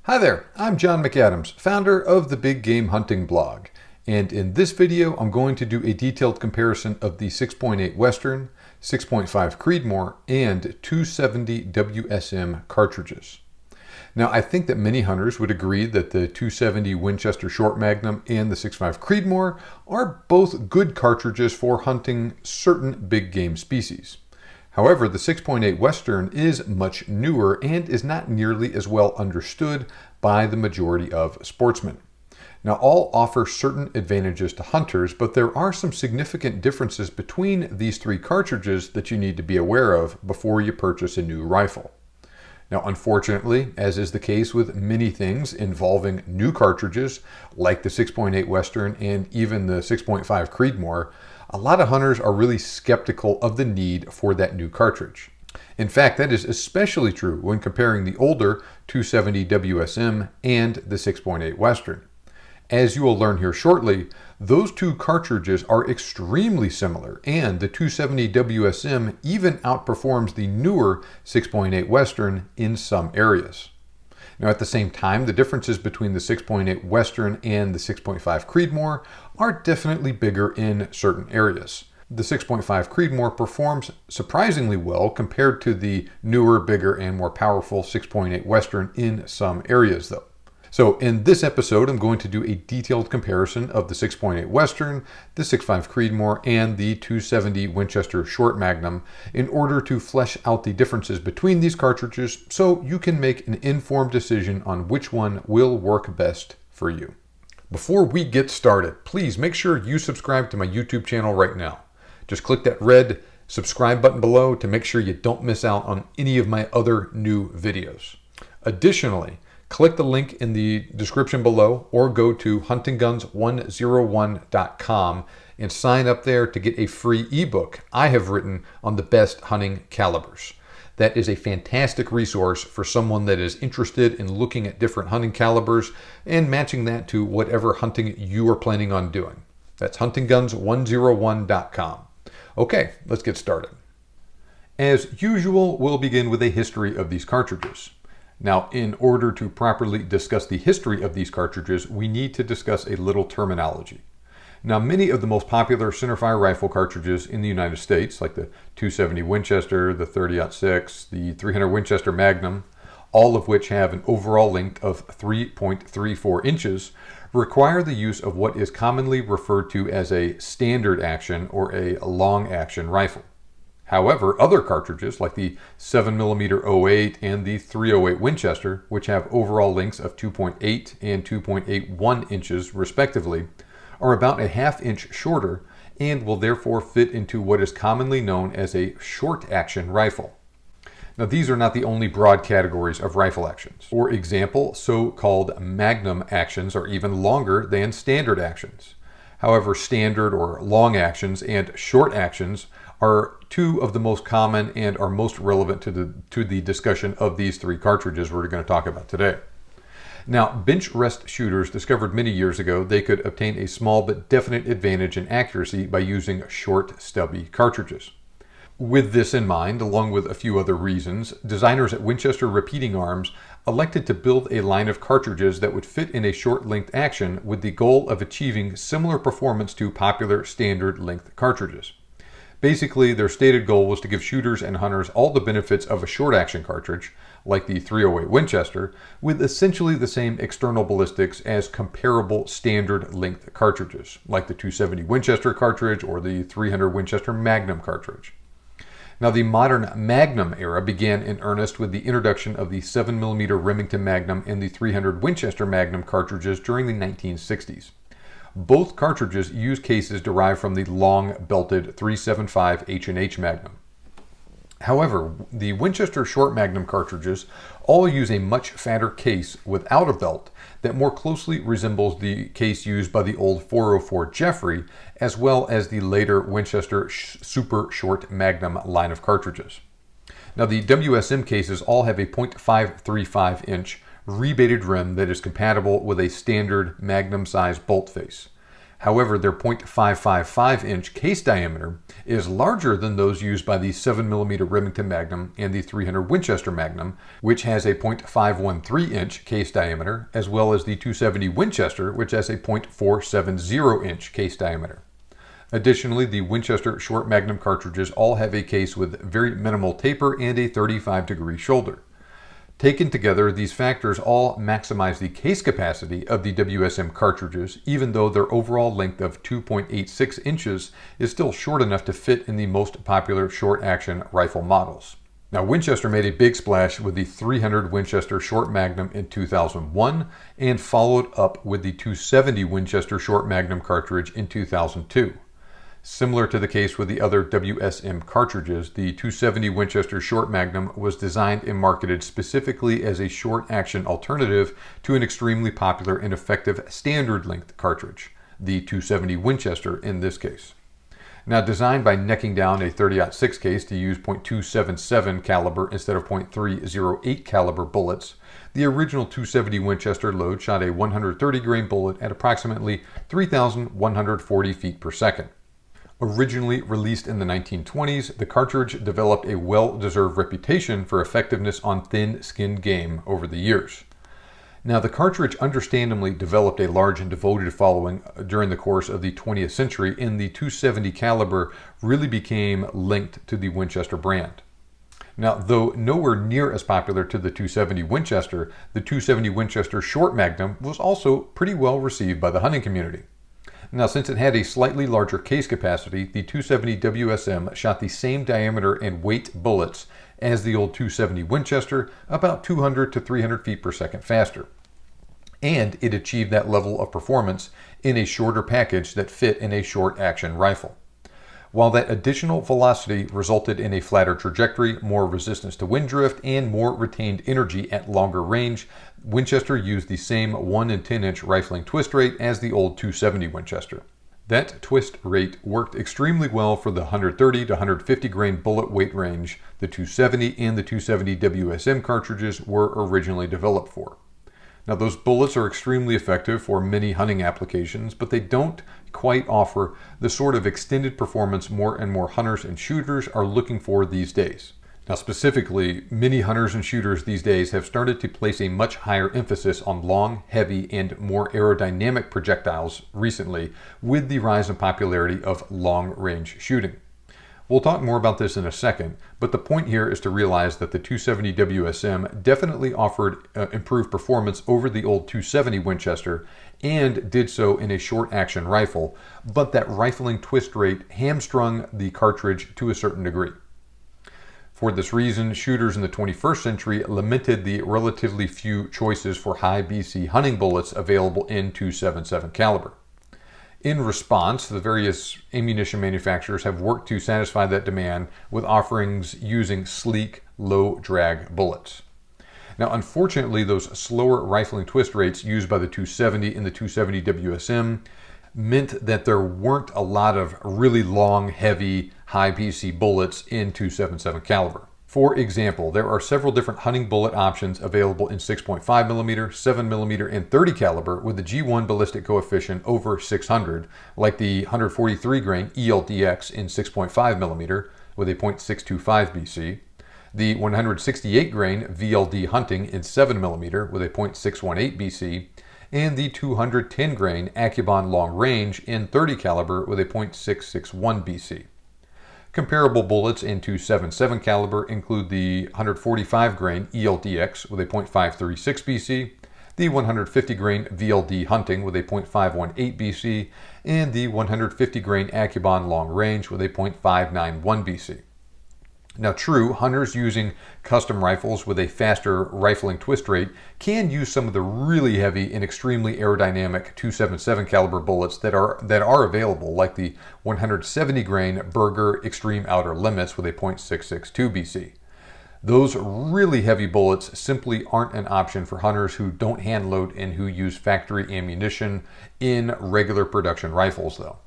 Hi there, I'm John McAdams, founder of the Big Game Hunting blog, and in this video I'm going to do a detailed comparison of the 6.8 Western, 6.5 Creedmoor, and 270 WSM cartridges. Now I think that many hunters would agree that the 270 Winchester Short Magnum and the 6.5 Creedmoor are both good cartridges for hunting certain big game species. However, the 6.8 Western is much newer and is not nearly as well understood by the majority of sportsmen. Now, all offer certain advantages to hunters, but there are some significant differences between these three cartridges that you need to be aware of before you purchase a new rifle. Now, unfortunately, as is the case with many things involving new cartridges, like the 6.8 Western and even the 6.5 Creedmoor, a lot of hunters are really skeptical of the need for that new cartridge. In fact, that is especially true when comparing the older 270 WSM and the 6.8 Western. As you will learn here shortly, those two cartridges are extremely similar, and the 270 WSM even outperforms the newer 6.8 Western in some areas. Now, at the same time, the differences between the 6.8 Western and the 6.5 Creedmoor are definitely bigger in certain areas. The 6.5 Creedmoor performs surprisingly well compared to the newer, bigger, and more powerful 6.8 Western in some areas, though. So in this episode, I'm going to do a detailed comparison of the 6.8 Western, the 6.5 Creedmoor, and the 270 Winchester Short Magnum in order to flesh out the differences between these cartridges so you can make an informed decision on which one will work best for you. Before we get started, please make sure you subscribe to my YouTube channel right now. Just click that red subscribe button below to make sure you don't miss out on any of my other new videos. Additionally, click the link in the description below or go to huntingguns101.com and sign up there to get a free ebook I have written on the best hunting calibers. That is a fantastic resource for someone that is interested in looking at different hunting calibers and matching that to whatever hunting you are planning on doing. That's huntingguns101.com. Okay, let's get started. As usual, we'll begin with a history of these cartridges. Now, in order to properly discuss the history of these cartridges, we need to discuss a little terminology. Now, many of the most popular centerfire rifle cartridges in the United States, like the 270 Winchester, the 30-06, the 300 Winchester Magnum, all of which have an overall length of 3.34 inches, require the use of what is commonly referred to as a standard action or a long action rifle. However, other cartridges like the 7mm 08 and the 308 Winchester, which have overall lengths of 2.8 and 2.81 inches respectively, are about a half inch shorter and will therefore fit into what is commonly known as a short action rifle. Now, these are not the only broad categories of rifle actions. For example, so-called magnum actions are even longer than standard actions. However, standard or long actions and short actions are two of the most common and are most relevant to the discussion of these three cartridges we're going to talk about today. Now, bench rest shooters discovered many years ago they could obtain a small but definite advantage in accuracy by using short, stubby cartridges. With this in mind, along with a few other reasons, designers at Winchester Repeating Arms elected to build a line of cartridges that would fit in a short-length action with the goal of achieving similar performance to popular standard-length cartridges. Basically, their stated goal was to give shooters and hunters all the benefits of a short-action cartridge, like the 308 Winchester, with essentially the same external ballistics as comparable standard-length cartridges, like the 270 Winchester cartridge or the 300 Winchester Magnum cartridge. Now, the modern Magnum era began in earnest with the introduction of the 7mm Remington Magnum and the 300 Winchester Magnum cartridges during the 1960s. Both cartridges use cases derived from the long-belted 375 H&H Magnum. However, the Winchester Short Magnum cartridges all use a much fatter case without a belt that more closely resembles the case used by the old 404 Jeffrey, as well as the later Winchester Super Short Magnum line of cartridges. Now, the WSM cases all have a .535 inch rebated rim that is compatible with a standard Magnum size bolt face. However, their .555 inch case diameter is larger than those used by the 7mm Remington Magnum and the 300 Winchester Magnum, which has a .513-inch case diameter, as well as the 270 Winchester, which has a .470-inch case diameter. Additionally, the Winchester Short Magnum cartridges all have a case with very minimal taper and a 35-degree shoulder. Taken together, these factors all maximize the case capacity of the WSM cartridges, even though their overall length of 2.86 inches is still short enough to fit in the most popular short-action rifle models. Now, Winchester made a big splash with the 300 Winchester Short Magnum in 2001 and followed up with the 270 Winchester Short Magnum cartridge in 2002. Similar to the case with the other WSM cartridges, the 270 Winchester Short Magnum was designed and marketed specifically as a short-action alternative to an extremely popular and effective standard-length cartridge, the 270 Winchester in this case. Now, designed by necking down a 30-06 case to use .277 caliber instead of .308 caliber bullets, the original 270 Winchester load shot a 130-grain bullet at approximately 3,140 feet per second. Originally released in the 1920s, the cartridge developed a well-deserved reputation for effectiveness on thin-skinned game over the years. Now, the cartridge understandably developed a large and devoted following during the course of the 20th century, and the 270 caliber really became linked to the Winchester brand. Now, though nowhere near as popular to the 270 Winchester, the 270 Winchester Short Magnum was also pretty well received by the hunting community. Now, since it had a slightly larger case capacity, the 270 WSM shot the same diameter and weight bullets as the old 270 Winchester, about 200 to 300 feet per second faster. And it achieved that level of performance in a shorter package that fit in a short-action rifle. While that additional velocity resulted in a flatter trajectory, more resistance to wind drift, and more retained energy at longer range, Winchester used the same 1 and 10-inch rifling twist rate as the old 270 Winchester. That twist rate worked extremely well for the 130 to 150 grain bullet weight range the 270 and the 270 WSM cartridges were originally developed for. Now, those bullets are extremely effective for many hunting applications, but they don't quite offer the sort of extended performance more and more hunters and shooters are looking for these days. Now, specifically, many hunters and shooters these days have started to place a much higher emphasis on long, heavy, and more aerodynamic projectiles recently with the rise in popularity of long-range shooting. We'll talk more about this in a second, but the point here is to realize that the 270 WSM definitely offered improved performance over the old 270 Winchester and did so in a short-action rifle, but that rifling twist rate hamstrung the cartridge to a certain degree. For this reason, shooters in the 21st century lamented the relatively few choices for high BC hunting bullets available in .277 caliber. In response, the various ammunition manufacturers have worked to satisfy that demand with offerings using sleek, low-drag bullets. Now, unfortunately, those slower rifling twist rates used by the 270 and the 270 WSM meant that there weren't a lot of really long, heavy, high BC bullets in .277 caliber. For example, there are several different hunting bullet options available in 6.5mm, 7mm, and 30 caliber with the G1 ballistic coefficient over 600, like the 143 grain ELDX in 6.5mm with a .625 BC, the 168 grain VLD Hunting in 7mm with a .618 BC, and the 210 grain Accubon Long Range in 30 caliber with a .661 BC. Comparable bullets in .277 caliber include the 145 grain ELDX with a .536 BC, the 150 grain VLD Hunting with a .518 BC, and the 150 grain Accubon Long Range with a .591 BC. Now, true, hunters using custom rifles with a faster rifling twist rate can use some of the really heavy and extremely aerodynamic .277 caliber bullets that are available, like the 170 grain Berger Extreme Outer Limits with a .662 BC. Those really heavy bullets simply aren't an option for hunters who don't hand load and who use factory ammunition in regular production rifles, though.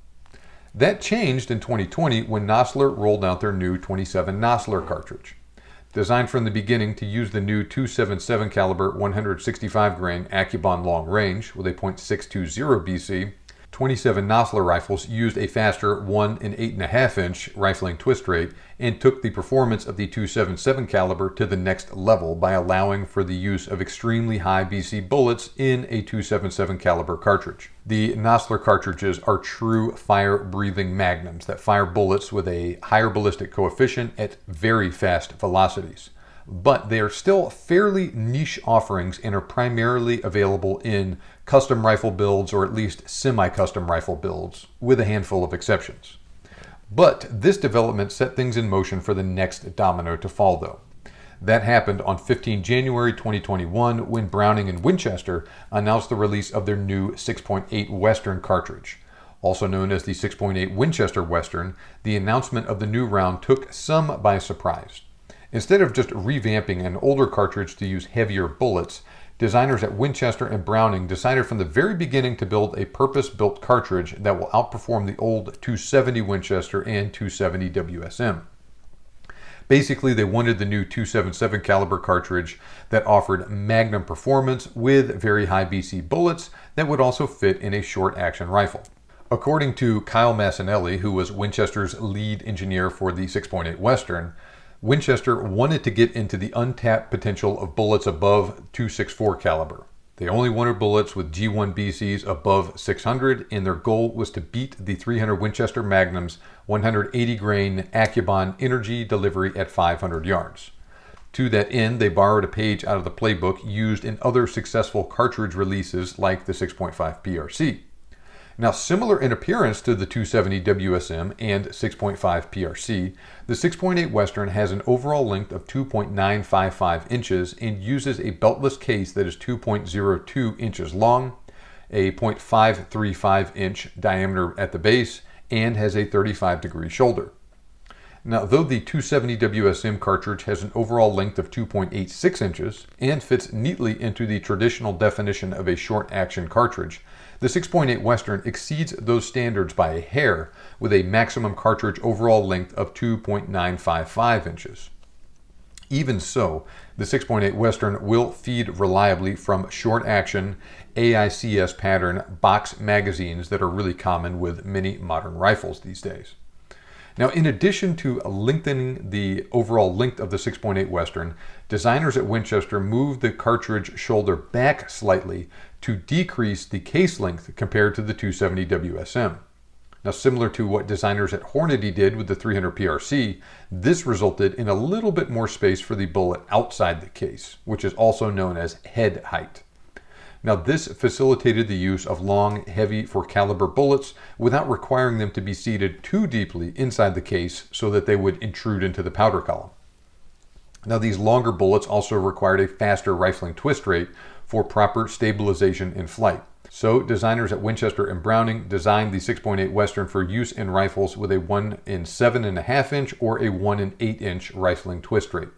That changed in 2020 when Nosler rolled out their new 27 Nosler cartridge. Designed from the beginning to use the new .277 caliber 165 grain Accubon Long Range with a .620 BC, 27 Nosler rifles used a faster 1 and 8.5 inch rifling twist rate and took the performance of the .277 caliber to the next level by allowing for the use of extremely high BC bullets in a .277 caliber cartridge. The Nosler cartridges are true fire-breathing magnums that fire bullets with a higher ballistic coefficient at very fast velocities. But they are still fairly niche offerings and are primarily available in custom rifle builds or at least semi-custom rifle builds, with a handful of exceptions. But this development set things in motion for the next domino to fall, though. That happened on 15 January 2021 when Browning and Winchester announced the release of their new 6.8 Western cartridge. Also known as the 6.8 Winchester Western, the announcement of the new round took some by surprise. Instead of just revamping an older cartridge to use heavier bullets, designers at Winchester and Browning decided from the very beginning to build a purpose-built cartridge that will outperform the old .270 Winchester and .270 WSM. Basically, they wanted the new .277 caliber cartridge that offered magnum performance with very high BC bullets that would also fit in a short-action rifle. According to Kyle Massinelli, who was Winchester's lead engineer for the 6.8 Western, Winchester wanted to get into the untapped potential of bullets above .264 caliber. They only wanted bullets with G1 BCs above 600, and their goal was to beat the 300 Winchester Magnum's 180 grain Accubon energy delivery at 500 yards. To that end, they borrowed a page out of the playbook used in other successful cartridge releases like the 6.5 PRC. Now, similar in appearance to the .270 WSM and 6.5 PRC, the 6.8 Western has an overall length of 2.955 inches and uses a beltless case that is 2.02 inches long, a 0.535 inch diameter at the base, and has a 35-degree shoulder. Now, though the .270 WSM cartridge has an overall length of 2.86 inches and fits neatly into the traditional definition of a short-action cartridge, the 6.8 Western exceeds those standards by a hair with a maximum cartridge overall length of 2.955 inches. Even so, the 6.8 Western will feed reliably from short-action AICS pattern box magazines that are really common with many modern rifles these days. Now, in addition to lengthening the overall length of the 6.8 Western, designers at Winchester moved the cartridge shoulder back slightly to decrease the case length compared to the .270 WSM. Now, similar to what designers at Hornady did with the 300 PRC, this resulted in a little bit more space for the bullet outside the case, which is also known as head height. Now, this facilitated the use of long, heavy for caliber bullets without requiring them to be seated too deeply inside the case so that they would intrude into the powder column. Now, these longer bullets also required a faster rifling twist rate for proper stabilization in flight. So, designers at Winchester and Browning designed the 6.8 Western for use in rifles with a 1 in 7.5 inch or a 1 in 8 inch rifling twist rate.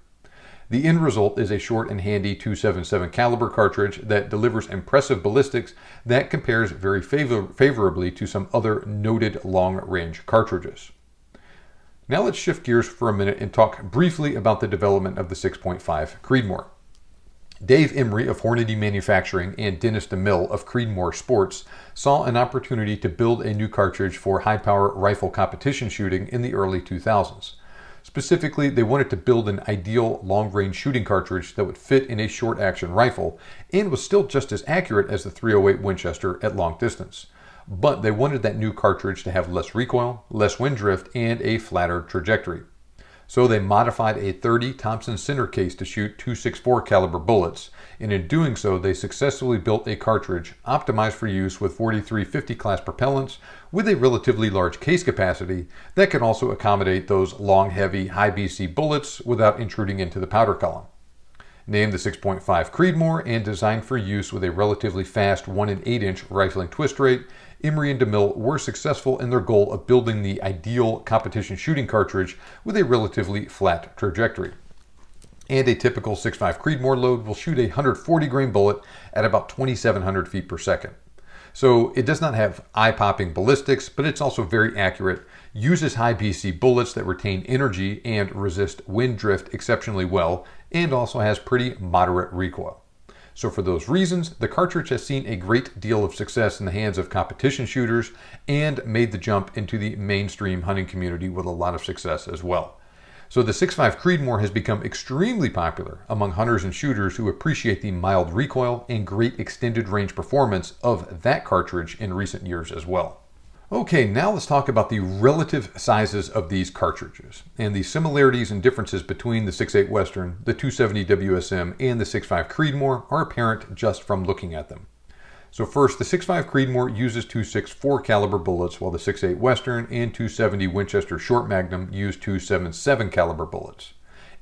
The end result is a short and handy .277 caliber cartridge that delivers impressive ballistics that compares very favorably to some other noted long-range cartridges. Now let's shift gears for a minute and talk briefly about the development of the 6.5 Creedmoor. Dave Emery of Hornady Manufacturing and Dennis DeMille of Creedmoor Sports saw an opportunity to build a new cartridge for high-power rifle competition shooting in the early 2000s. Specifically, they wanted to build an ideal long-range shooting cartridge that would fit in a short-action rifle and was still just as accurate as the .308 Winchester at long distance. But they wanted that new cartridge to have less recoil, less wind drift, and a flatter trajectory. So they modified a .30 Thompson center case to shoot .264 caliber bullets, and in doing so, they successfully built a cartridge optimized for use with 4350 class propellants with a relatively large case capacity that can also accommodate those long, heavy, high BC bullets without intruding into the powder column. Named the 6.5 Creedmoor and designed for use with a relatively fast 1 in 8 inch rifling twist rate, Emery and DeMille were successful in their goal of building the ideal competition shooting cartridge with a relatively flat trajectory. And a typical 6.5 Creedmoor load will shoot a 140 grain bullet at about 2,700 feet per second. So it does not have eye-popping ballistics, but it's also very accurate, uses high BC bullets that retain energy and resist wind drift exceptionally well, and also has pretty moderate recoil. So for those reasons, the cartridge has seen a great deal of success in the hands of competition shooters and made the jump into the mainstream hunting community with a lot of success as well. So the 6.5 Creedmoor has become extremely popular among hunters and shooters who appreciate the mild recoil and great extended range performance of that cartridge in recent years as well. Okay, now let's talk about the relative sizes of these cartridges. And the similarities and differences between the 6.8 Western, the 270 WSM, and the 6.5 Creedmoor are apparent just from looking at them. So first, the 6.5 Creedmoor uses 2.64 caliber bullets, while the 6.8 Western and 270 Winchester Short Magnum use 2.77 caliber bullets.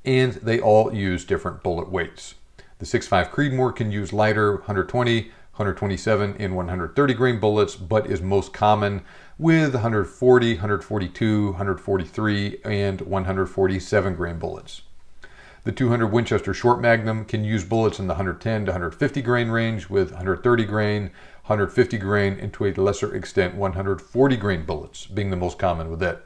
And they all use different bullet weights. The 6.5 Creedmoor can use lighter 120, 127, and 130 grain bullets, but is most common with 140, 142, 143, and 147 grain bullets. The 200 Winchester Short Magnum can use bullets in the 110 to 150 grain range with 130 grain, 150 grain, and to a lesser extent 140 grain bullets being the most common with it.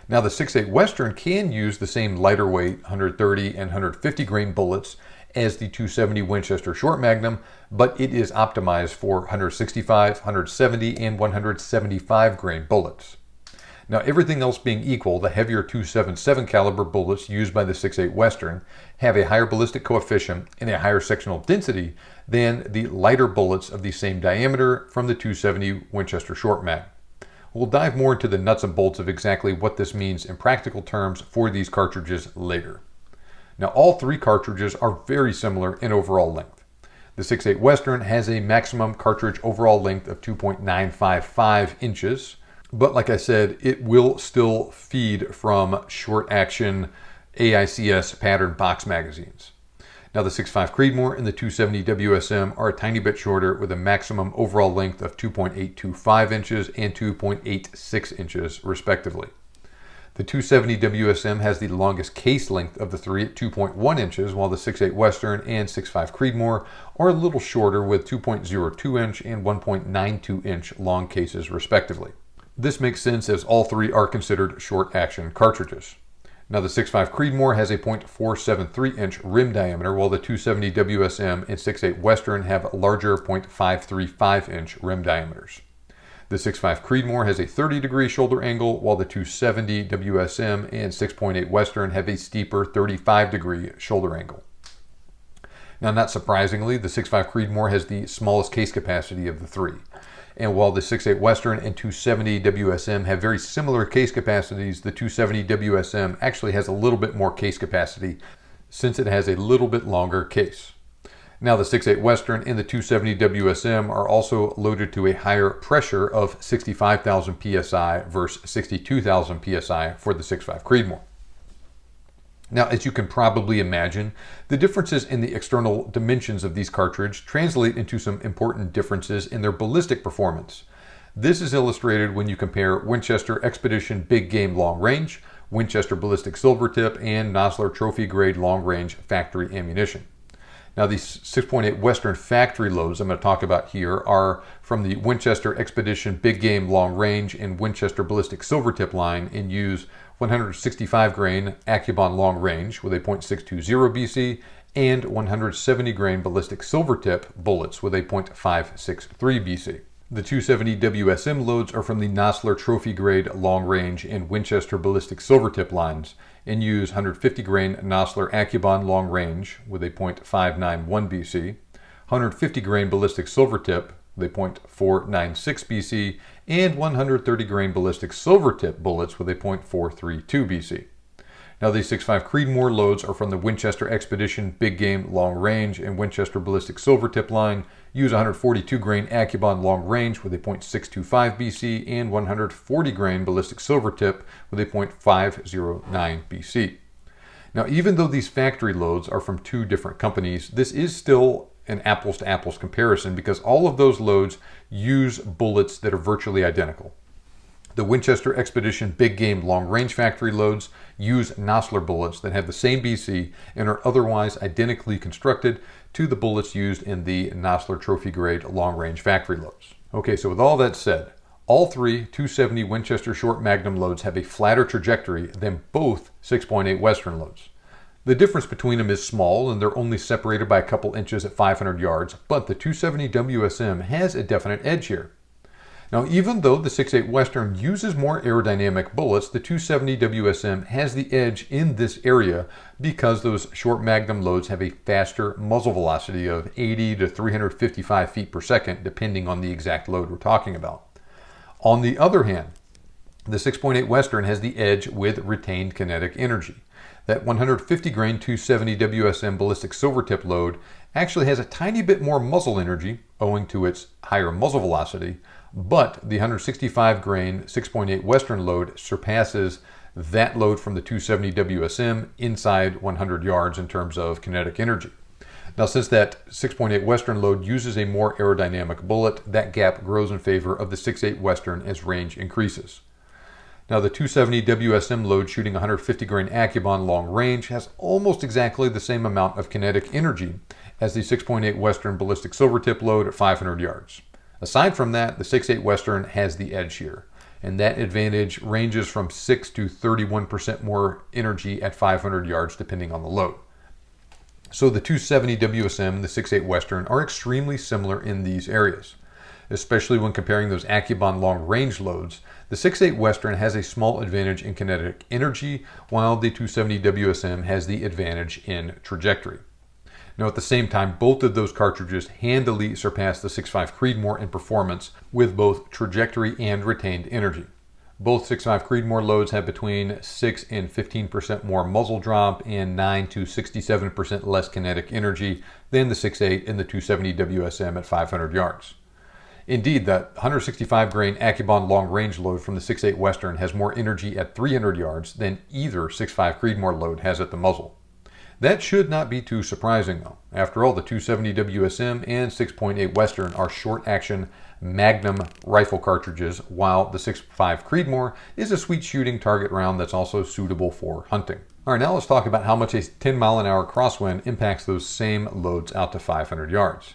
Now the 6.8 Western can use the same lighter weight 130 and 150 grain bullets as the 270 Winchester Short Magnum, but it is optimized for 165, 170, and 175 grain bullets. Now, everything else being equal, the heavier 277 caliber bullets used by the 6.8 Western have a higher ballistic coefficient and a higher sectional density than the lighter bullets of the same diameter from the 270 Winchester Short Mag. We'll dive more into the nuts and bolts of exactly what this means in practical terms for these cartridges later. Now, all three cartridges are very similar in overall length. The 6.8 Western has a maximum cartridge overall length of 2.955 inches, but like I said, it will still feed from short action AICS pattern box magazines. Now, the 6.5 Creedmoor and the 270 WSM are a tiny bit shorter with a maximum overall length of 2.825 inches and 2.86 inches, respectively. The 270 WSM has the longest case length of the three at 2.1 inches, while the 6.8 Western and 6.5 Creedmoor are a little shorter with 2.02 inch and 1.92 inch long cases, respectively. This makes sense as all three are considered short action cartridges. Now the 6.5 Creedmoor has a .473 inch rim diameter, while the 270 WSM and 6.8 Western have larger .535 inch rim diameters. The 6.5 Creedmoor has a 30-degree shoulder angle, while the 270 WSM and 6.8 Western have a steeper 35-degree shoulder angle. Now, not surprisingly, the 6.5 Creedmoor has the smallest case capacity of the three. And while the 6.8 Western and 270 WSM have very similar case capacities, the 270 WSM actually has a little bit more case capacity since it has a little bit longer case. Now, the 6.8 Western and the 270 WSM are also loaded to a higher pressure of 65,000 psi versus 62,000 psi for the 6.5 Creedmoor. Now, as you can probably imagine, the differences in the external dimensions of these cartridges translate into some important differences in their ballistic performance. This is illustrated when you compare Winchester Expedition Big Game Long Range, Winchester Ballistic Silvertip, and Nosler Trophy Grade Long Range Factory Ammunition. Now, these 6.8 Western factory loads I'm going to talk about here are from the Winchester Expedition Big Game Long Range and Winchester Ballistic Silvertip line and use 165 grain Accubon Long Range with a .620 BC and 170 grain Ballistic Silvertip bullets with a .563 BC. The 270 WSM loads are from the Nosler Trophy Grade Long Range and Winchester Ballistic Silvertip lines and use 150 grain Nosler Accubon Long Range with a .591 BC, 150 grain Ballistic Silvertip with a .496 BC, and 130 grain Ballistic Silvertip bullets with a .432 BC. Now, these 6.5 Creedmoor loads are from the Winchester Expedition Big Game Long Range and Winchester Ballistic Silvertip line, use 142 grain Accubon Long Range with a .625 BC and 140 grain Ballistic Silvertip with a .509 BC. Now, even though these factory loads are from two different companies, this is still an apples to apples comparison because all of those loads use bullets that are virtually identical. The Winchester Expedition Big Game Long Range factory loads use Nosler bullets that have the same BC and are otherwise identically constructed to the bullets used in the Nosler Trophy Grade Long Range factory loads. Okay, so with all that said, all three 270 Winchester Short Magnum loads have a flatter trajectory than both 6.8 Western loads. The difference between them is small, and they're only separated by a couple inches at 500 yards, but the 270 WSM has a definite edge here. Now, even though the 6.8 Western uses more aerodynamic bullets, the 270 WSM has the edge in this area because those short Magnum loads have a faster muzzle velocity of 80 to 355 feet per second, depending on the exact load we're talking about. On the other hand, the 6.8 Western has the edge with retained kinetic energy. That 150 grain 270 WSM ballistic silver tip load actually has a tiny bit more muzzle energy owing to its higher muzzle velocity, but the 165 grain 6.8 Western load surpasses that load from the 270 WSM inside 100 yards in terms of kinetic energy. Now, since that 6.8 Western load uses a more aerodynamic bullet, that gap grows in favor of the 6.8 Western as range increases. Now, the 270 WSM load shooting 150 grain Accubon long range has almost exactly the same amount of kinetic energy as the 6.8 Western ballistic silver tip load at 500 yards. Aside from that, the 6.8 Western has the edge here, and that advantage ranges from 6 to 31% more energy at 500 yards depending on the load. So the 270 WSM and the 6.8 Western are extremely similar in these areas. Especially when comparing those Accubon long range loads, the 6.8 Western has a small advantage in kinetic energy, while the 270 WSM has the advantage in trajectory. Now, at the same time, both of those cartridges handily surpass the 6.5 Creedmoor in performance with both trajectory and retained energy. Both 6.5 Creedmoor loads have between 6 and 15% more muzzle drop and 9 to 67% less kinetic energy than the 6.8 and the 270 WSM at 500 yards. Indeed, that 165 grain Accubon long range load from the 6.8 Western has more energy at 300 yards than either 6.5 Creedmoor load has at the muzzle. That should not be too surprising though. After all, the 270 WSM and 6.8 Western are short action Magnum rifle cartridges, while the 6.5 Creedmoor is a sweet shooting target round that's also suitable for hunting. All right, now let's talk about how much a 10-mile-an-hour crosswind impacts those same loads out to 500 yards.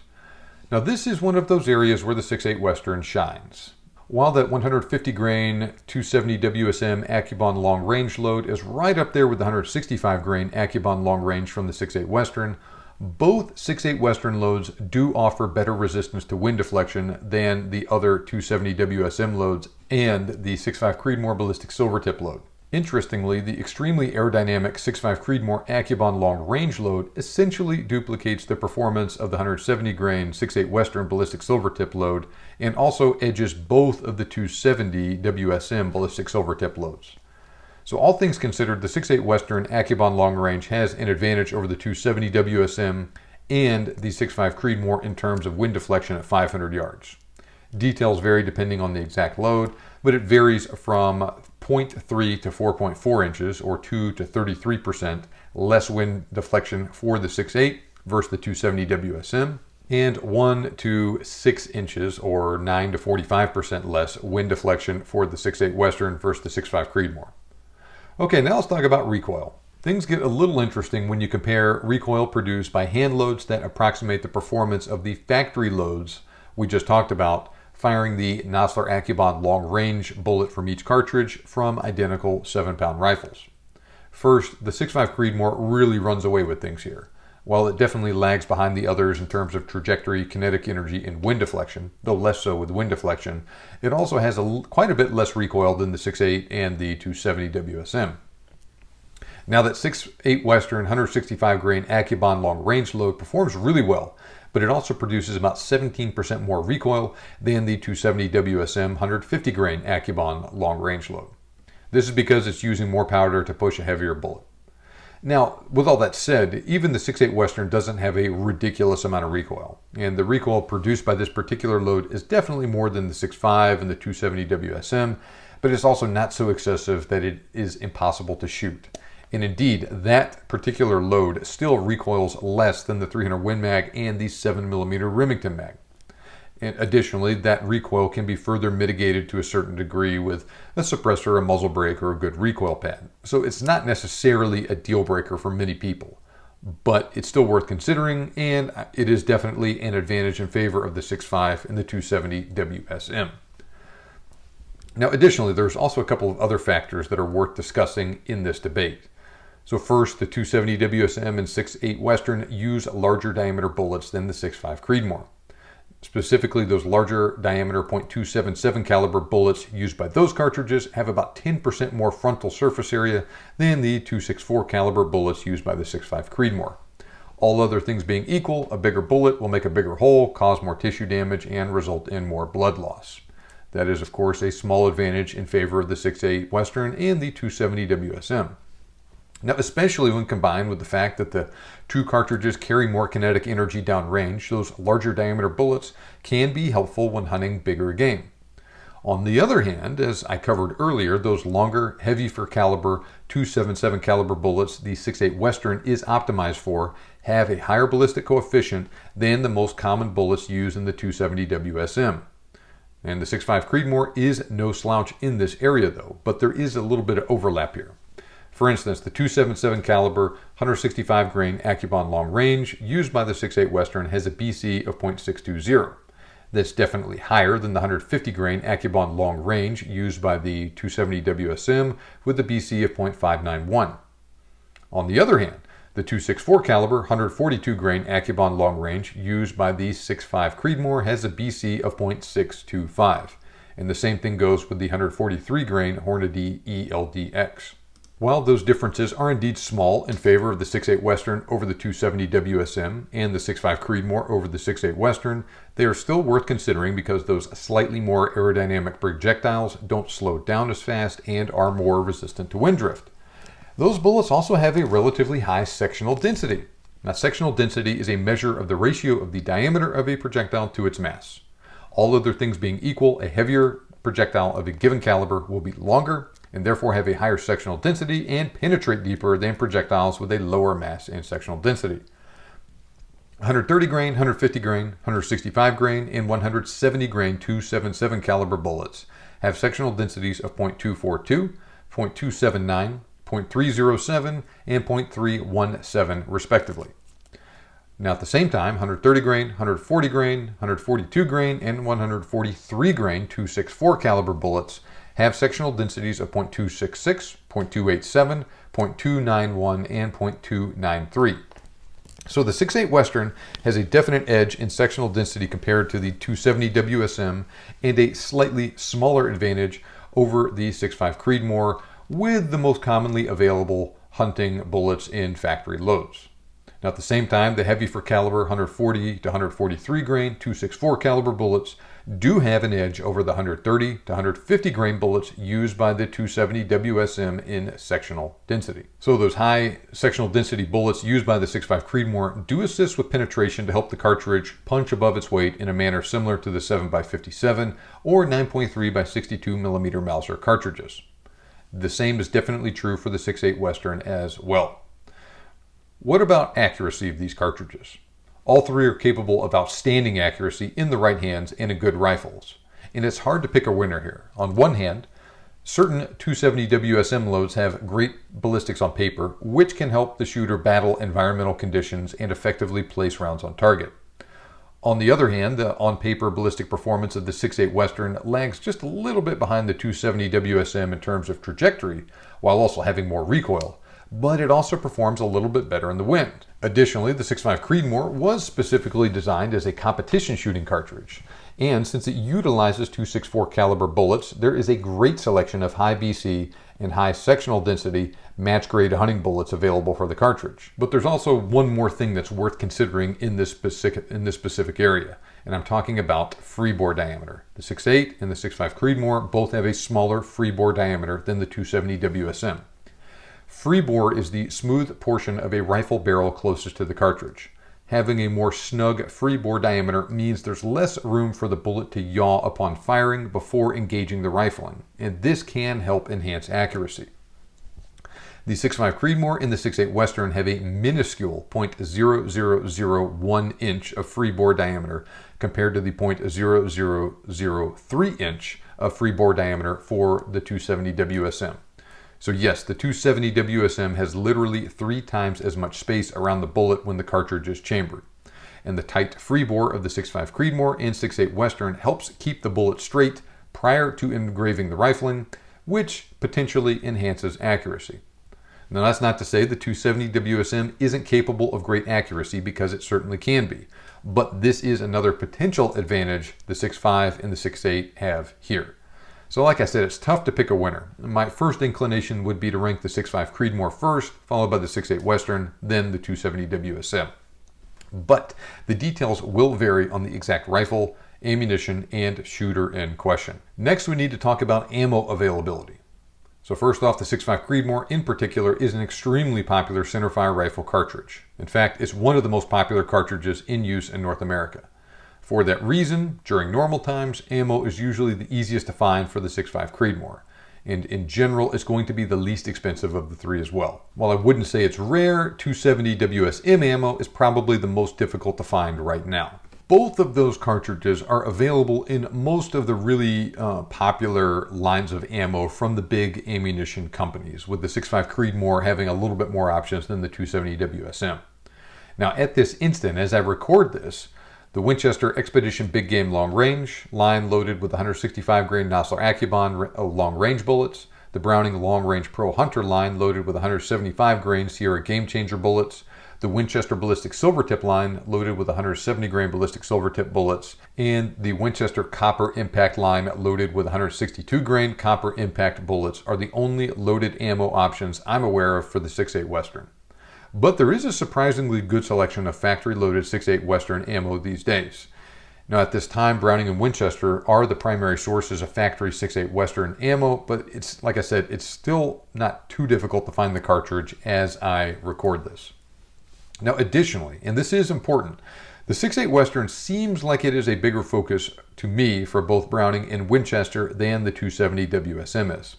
Now, this is one of those areas where the 6.8 Western shines. While that 150 grain 270 WSM Accubon long range load is right up there with the 165 grain Accubon long range from the 6.8 Western, both 6.8 Western loads do offer better resistance to wind deflection than the other 270 WSM loads and the 6.5 Creedmoor ballistic silver tip load. Interestingly, the extremely aerodynamic 6.5 Creedmoor Accubon long range load essentially duplicates the performance of the 170 grain 6.8 Western ballistic silver tip load and also edges both of the 270 WSM ballistic silver tip loads. So all things considered, the 6.8 Western Accubon long range has an advantage over the 270 WSM and the 6.5 Creedmoor in terms of wind deflection at 500 yards. Details vary depending on the exact load, but it varies from 0.3 to 4.4 inches, or 2 to 33% less wind deflection for the 6.8 versus the 270 WSM, and 1 to 6 inches, or 9 to 45% less wind deflection for the 6.8 Western versus the 6.5 Creedmoor. Okay, now let's talk about recoil. Things get a little interesting when you compare recoil produced by hand loads that approximate the performance of the factory loads we just talked about, firing the Nosler Accubon long-range bullet from each cartridge from identical 7-pound rifles. First, the 6.5 Creedmoor really runs away with things here. While it definitely lags behind the others in terms of trajectory, kinetic energy, and wind deflection, though less so with wind deflection, it also has quite a bit less recoil than the 6.8 and the 270 WSM. Now, that 6.8 Western 165 grain Accubon long-range load performs really well, but it also produces about 17% more recoil than the 270 WSM 150 grain Accubon long-range load. This is because it's using more powder to push a heavier bullet. Now, with all that said, even the 6.8 Western doesn't have a ridiculous amount of recoil, and the recoil produced by this particular load is definitely more than the 6.5 and the 270 WSM, but it's also not so excessive that it is impossible to shoot. And indeed, that particular load still recoils less than the 300 Win Mag and the 7mm Remington mag. And additionally, that recoil can be further mitigated to a certain degree with a suppressor, a muzzle brake, or a good recoil pad. So it's not necessarily a deal breaker for many people, but it's still worth considering, and it is definitely an advantage in favor of the 6.5 and the 270 WSM. Now, additionally, there's also a couple of other factors that are worth discussing in this debate. So first, the 270 WSM and 6.8 Western use larger diameter bullets than the 6.5 Creedmoor. Specifically, those larger diameter .277 caliber bullets used by those cartridges have about 10% more frontal surface area than the .264 caliber bullets used by the 6.5 Creedmoor. All other things being equal, a bigger bullet will make a bigger hole, cause more tissue damage, and result in more blood loss. That is, of course, a small advantage in favor of the 6.8 Western and the 270 WSM. Now, especially when combined with the fact that the two cartridges carry more kinetic energy downrange, those larger diameter bullets can be helpful when hunting bigger game. On the other hand, as I covered earlier, those longer, heavy for caliber 277 caliber bullets the 6.8 Western is optimized for have a higher ballistic coefficient than the most common bullets used in the 270 WSM. And the 6.5 Creedmoor is no slouch in this area though, but there is a little bit of overlap here. For instance, the 277 caliber 165 grain Accubon long range used by the 6.8 Western has a BC of .620. That's definitely higher than the 150 grain Accubon long range used by the 270 WSM with a BC of .591. On the other hand, the 264 caliber 142 grain Accubon long range used by the 6.5 Creedmoor has a BC of .625. And the same thing goes with the 143 grain Hornady ELDX. While those differences are indeed small in favor of the 6.8 Western over the 270 WSM and the 6.5 Creedmoor over the 6.8 Western, they are still worth considering because those slightly more aerodynamic projectiles don't slow down as fast and are more resistant to wind drift. Those bullets also have a relatively high sectional density. Now, sectional density is a measure of the ratio of the diameter of a projectile to its mass. All other things being equal, a heavier projectile of a given caliber will be longer and therefore have a higher sectional density and penetrate deeper than projectiles with a lower mass and sectional density. 130 grain, 150 grain, 165 grain, and 170 grain 277 caliber bullets have sectional densities of .242, .279, .307, and .317 respectively. Now at the same time, 130 grain, 140 grain, 142 grain, and 143 grain 264 caliber bullets have sectional densities of .266, .287, .291, and .293. So the 6.8 Western has a definite edge in sectional density compared to the 270 WSM and a slightly smaller advantage over the 6.5 Creedmoor with the most commonly available hunting bullets in factory loads. Now at the same time, the heavy for caliber 140 to 143 grain 264 caliber bullets do have an edge over the 130 to 150 grain bullets used by the 270 WSM in sectional density. So those high sectional density bullets used by the 6.5 Creedmoor do assist with penetration to help the cartridge punch above its weight in a manner similar to the 7x57 or 9.3 by 62 millimeter Mauser cartridges. The same is definitely true for the 6.8 Western as well. What about accuracy of these cartridges? All three are capable of outstanding accuracy in the right hands and in good rifles. And it's hard to pick a winner here. On one hand, certain 270 WSM loads have great ballistics on paper, which can help the shooter battle environmental conditions and effectively place rounds on target. On the other hand, the on-paper ballistic performance of the 6.8 Western lags just a little bit behind the 270 WSM in terms of trajectory, while also having more recoil, but it also performs a little bit better in the wind. Additionally, the 6.5 Creedmoor was specifically designed as a competition shooting cartridge, and since it utilizes 264 caliber bullets, there is a great selection of high BC and high sectional density match-grade hunting bullets available for the cartridge. But there's also one more thing that's worth considering in this specific area, and I'm talking about freebore diameter. The 6.8 and the 6.5 Creedmoor both have a smaller freebore diameter than the 270 WSM. Freebore is the smooth portion of a rifle barrel closest to the cartridge. Having a more snug freebore diameter means there's less room for the bullet to yaw upon firing before engaging the rifling, and this can help enhance accuracy. The 6.5 Creedmoor and the 6.8 Western have a minuscule .0001 inch of freebore diameter compared to the .0003 inch of freebore diameter for the 270 WSM. So yes, the 270 WSM has literally 3 times as much space around the bullet when the cartridge is chambered. And the tight freebore of the 6.5 Creedmoor and 6.8 Western helps keep the bullet straight prior to engraving the rifling, which potentially enhances accuracy. Now, that's not to say the 270 WSM isn't capable of great accuracy, because it certainly can be. But this is another potential advantage the 6.5 and the 6.8 have here. So like I said, it's tough to pick a winner. My first inclination would be to rank the 6.5 Creedmoor first, followed by the 6.8 Western, then the 270 WSM. But the details will vary on the exact rifle, ammunition, and shooter in question. Next, we need to talk about ammo availability. So first off, the 6.5 Creedmoor in particular is an extremely popular centerfire rifle cartridge. In fact, it's one of the most popular cartridges in use in North America. For that reason, during normal times, ammo is usually the easiest to find for the 6.5 Creedmoor. And in general, it's going to be the least expensive of the three as well. While I wouldn't say it's rare, 270 WSM ammo is probably the most difficult to find right now. Both of those cartridges are available in most of the really popular lines of ammo from the big ammunition companies, with the 6.5 Creedmoor having a little bit more options than the 270 WSM. Now, at this instant, as I record this, the Winchester Expedition Big Game Long Range line loaded with 165 grain Nosler Accubon long range bullets, the Browning Long Range Pro Hunter line loaded with 175 grain Sierra Game Changer bullets, the Winchester Ballistic Silvertip line loaded with 170 grain ballistic silvertip bullets, and the Winchester Copper Impact line loaded with 162 grain copper impact bullets are the only loaded ammo options I'm aware of for the 6.8 Western. But there is a surprisingly good selection of factory-loaded 6.8 Western ammo these days. Now, at this time, Browning and Winchester are the primary sources of factory 6.8 Western ammo, but it's, like I said, it's still not too difficult to find the cartridge as I record this. Now, additionally, and this is important, the 6.8 Western seems like it is a bigger focus to me for both Browning and Winchester than the 270 WSM is.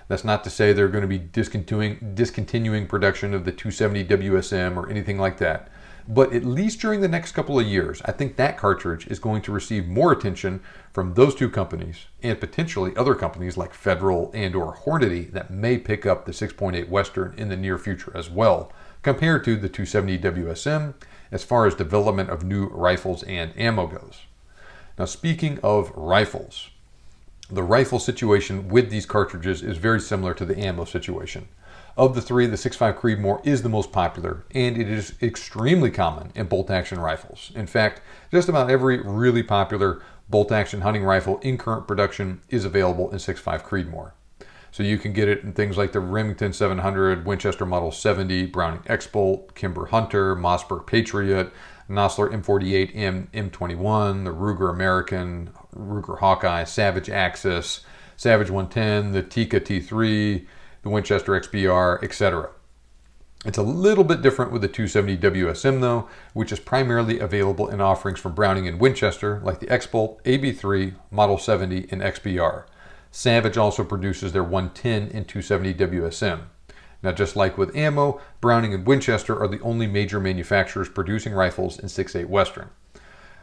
That's not to say they're going to be discontinuing production of the 270 WSM or anything like that. But at least during the next couple of years, I think that cartridge is going to receive more attention from those two companies, and potentially other companies like Federal and or Hornady that may pick up the 6.8 Western in the near future as well, compared to the 270 WSM as far as development of new rifles and ammo goes. Now, speaking of rifles, the rifle situation with these cartridges is very similar to the ammo situation. Of the three, the 6.5 Creedmoor is the most popular, and it is extremely common in bolt-action rifles. In fact, just about every really popular bolt-action hunting rifle in current production is available in 6.5 Creedmoor. So you can get it in things like the Remington 700, Winchester Model 70, Browning X-Bolt, Kimber Hunter, Mossberg Patriot, Nosler M48, M21, the Ruger American, Ruger Hawkeye, Savage Axis, Savage 110, the Tikka T3, the Winchester XBR, etc. It's a little bit different with the 270 WSM though, which is primarily available in offerings from Browning and Winchester like the X-Bolt, AB3, Model 70, and XBR. Savage also produces their 110 and 270 WSM. Now, just like with ammo, Browning and Winchester are the only major manufacturers producing rifles in 6.8 Western.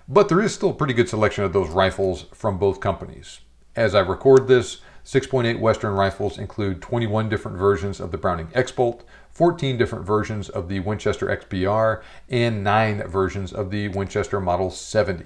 But there is still a pretty good selection of those rifles from both companies. As I record this, 6.8 Western rifles include 21 different versions of the Browning X-Bolt, 14 different versions of the Winchester XBR, and 9 versions of the Winchester Model 70.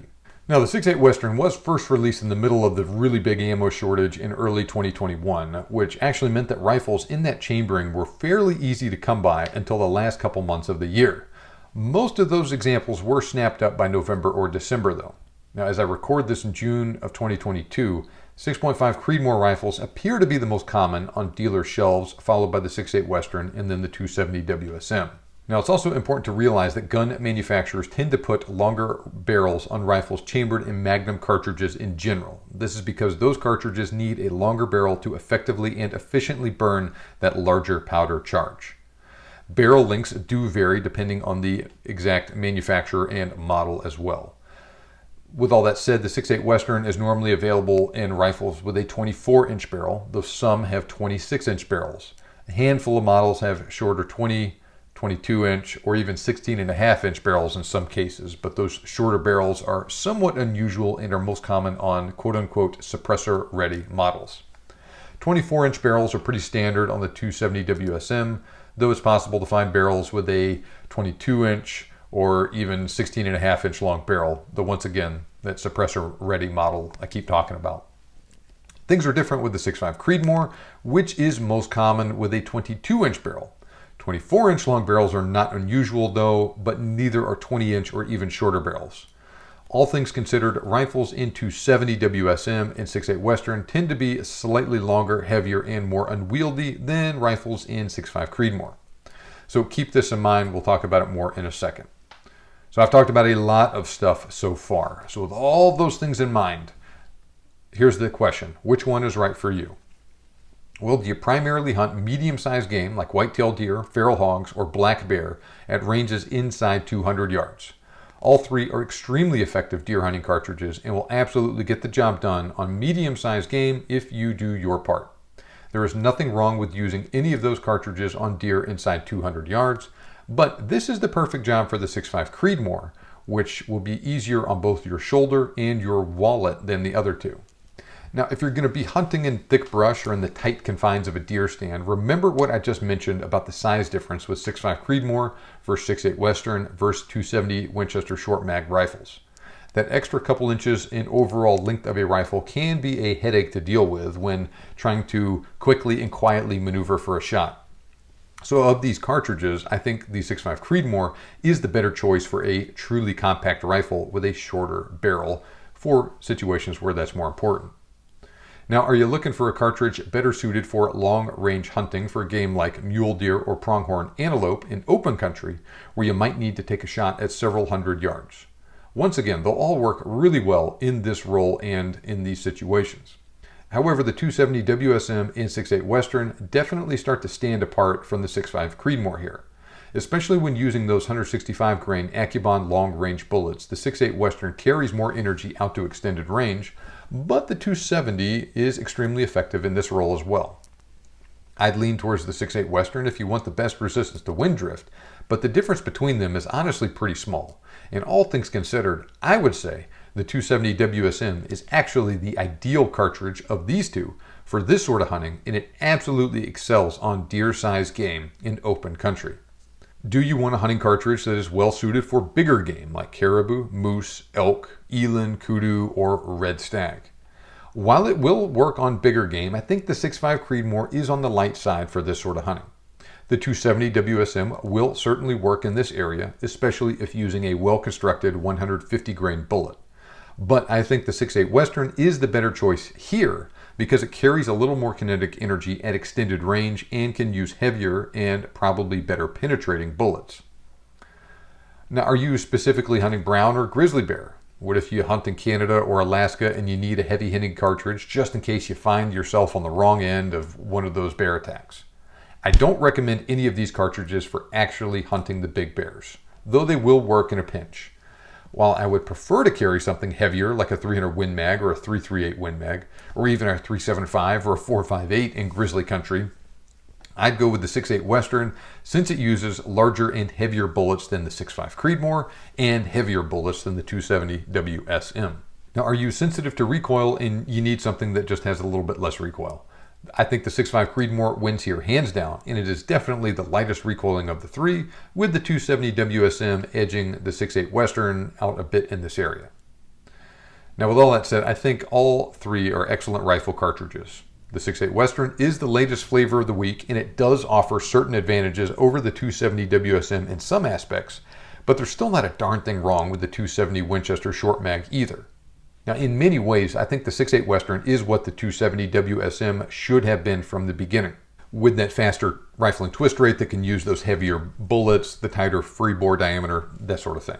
Now, the 6.8 Western was first released in the middle of the really big ammo shortage in early 2021, which actually meant that rifles in that chambering were fairly easy to come by until the last couple months of the year. Most of those examples were snapped up by November or December, though. Now, as I record this in June of 2022, 6.5 Creedmoor rifles appear to be the most common on dealer shelves, followed by the 6.8 Western and then the 270 WSM. Now, it's also important to realize that gun manufacturers tend to put longer barrels on rifles chambered in Magnum cartridges in general. This is because those cartridges need a longer barrel to effectively and efficiently burn that larger powder charge. Barrel lengths do vary depending on the exact manufacturer and model as well. With all that said, the 6.8 Western is normally available in rifles with a 24-inch barrel, though some have 26-inch barrels. A handful of models have shorter 20, 22-inch, or even 16.5-inch barrels in some cases, but those shorter barrels are somewhat unusual and are most common on quote-unquote suppressor-ready models. 24-inch barrels are pretty standard on the 270 WSM, though it's possible to find barrels with a 22-inch or even 16.5-inch long barrel, though once again, that suppressor-ready model I keep talking about. Things are different with the 6.5 Creedmoor, which is most common with a 22-inch barrel. 24-inch long barrels are not unusual though, but neither are 20-inch or even shorter barrels. All things considered, rifles in 270 WSM and 6.8 Western tend to be slightly longer, heavier, and more unwieldy than rifles in 6.5 Creedmoor. So keep this in mind. We'll talk about it more in a second. So I've talked about a lot of stuff so far. So with all those things in mind, here's the question. Which one is right for you? Well, do you primarily hunt medium-sized game like white-tailed deer, feral hogs, or black bear at ranges inside 200 yards? All three are extremely effective deer hunting cartridges and will absolutely get the job done on medium-sized game if you do your part. There is nothing wrong with using any of those cartridges on deer inside 200 yards, but this is the perfect job for the 6.5 Creedmoor, which will be easier on both your shoulder and your wallet than the other two. Now, if you're going to be hunting in thick brush or in the tight confines of a deer stand, remember what I just mentioned about the size difference with 6.5 Creedmoor versus 6.8 Western versus 270 Winchester Short Mag rifles. That extra couple inches in overall length of a rifle can be a headache to deal with when trying to quickly and quietly maneuver for a shot. So of these cartridges, I think the 6.5 Creedmoor is the better choice for a truly compact rifle with a shorter barrel for situations where that's more important. Now, are you looking for a cartridge better suited for long-range hunting for a game like mule deer or pronghorn antelope in open country where you might need to take a shot at several hundred yards? Once again, they'll all work really well in this role and in these situations. However, the 270 WSM and 6.8 Western definitely start to stand apart from the 6.5 Creedmoor here. Especially when using those 165 grain Accubon long-range bullets, the 6.8 Western carries more energy out to extended range, but the 270 is extremely effective in this role as well. I'd lean towards the 6.8 Western if you want the best resistance to wind drift, but the difference between them is honestly pretty small. And all things considered, I would say the 270 WSM is actually the ideal cartridge of these two for this sort of hunting, and it absolutely excels on deer-sized game in open country. Do you want a hunting cartridge that is well suited for bigger game like caribou, moose, elk, eland, kudu, or red stag? While it will work on bigger game, I think the 6.5 Creedmoor is on the light side for this sort of hunting. The 270 WSM will certainly work in this area, especially if using a well-constructed 150 grain bullet. But I think the 6.8 Western is the better choice here because it carries a little more kinetic energy at extended range and can use heavier and probably better penetrating bullets. Now, are you specifically hunting brown or grizzly bear? What if you hunt in Canada or Alaska and you need a heavy hitting cartridge just in case you find yourself on the wrong end of one of those bear attacks? I don't recommend any of these cartridges for actually hunting the big bears, though they will work in a pinch. While I would prefer to carry something heavier like a 300 Win Mag or a 338 Win Mag, or even a 375 or a 458 in grizzly country, I'd go with the 6.8 Western since it uses larger and heavier bullets than the 6.5 Creedmoor and heavier bullets than the 270 WSM. Now, are you sensitive to recoil and you need something that just has a little bit less recoil? I think the 6.5 Creedmoor wins here hands down, and it is definitely the lightest recoiling of the three, with the 270 WSM edging the 6.8 Western out a bit in this area. Now, with all that said, I think all three are excellent rifle cartridges. The 6.8 Western is the latest flavor of the week, and it does offer certain advantages over the 270 WSM in some aspects, but there's still not a darn thing wrong with the 270 Winchester Short Mag either. Now, in many ways, I think the 6.8 Western is what the 270 WSM should have been from the beginning, with that faster rifling twist rate that can use those heavier bullets, the tighter freebore diameter, that sort of thing.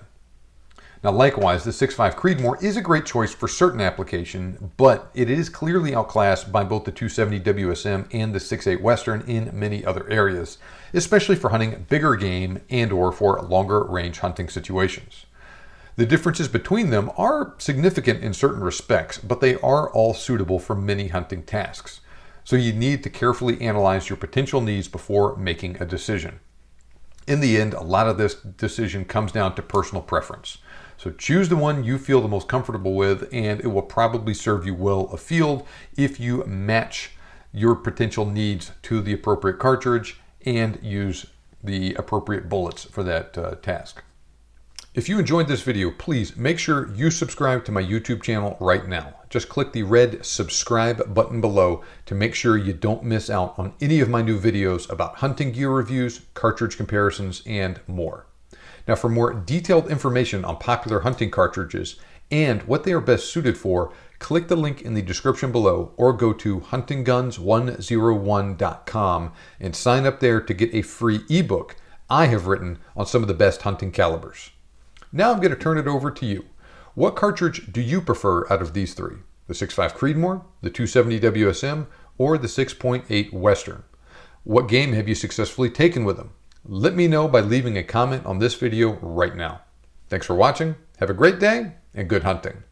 Now, likewise, the 6.5 Creedmoor is a great choice for certain application, but it is clearly outclassed by both the 270 WSM and the 6.8 Western in many other areas, especially for hunting bigger game and or for longer range hunting situations. The differences between them are significant in certain respects, but they are all suitable for many hunting tasks. So you need to carefully analyze your potential needs before making a decision. In the end, a lot of this decision comes down to personal preference. So choose the one you feel the most comfortable with, and it will probably serve you well afield if you match your potential needs to the appropriate cartridge and use the appropriate bullets for that task. If you enjoyed this video, please make sure you subscribe to my YouTube channel right now. Just click the red subscribe button below to make sure you don't miss out on any of my new videos about hunting gear reviews, cartridge comparisons, and more. Now, for more detailed information on popular hunting cartridges and what they are best suited for, click the link in the description below or go to huntingguns101.com and sign up there to get a free ebook I have written on some of the best hunting calibers. Now I'm going to turn it over to you. What cartridge do you prefer out of these three? The 6.5 Creedmoor, the 270 WSM, or the 6.8 Western? What game have you successfully taken with them? Let me know by leaving a comment on this video right now. Thanks for watching, have a great day, and good hunting.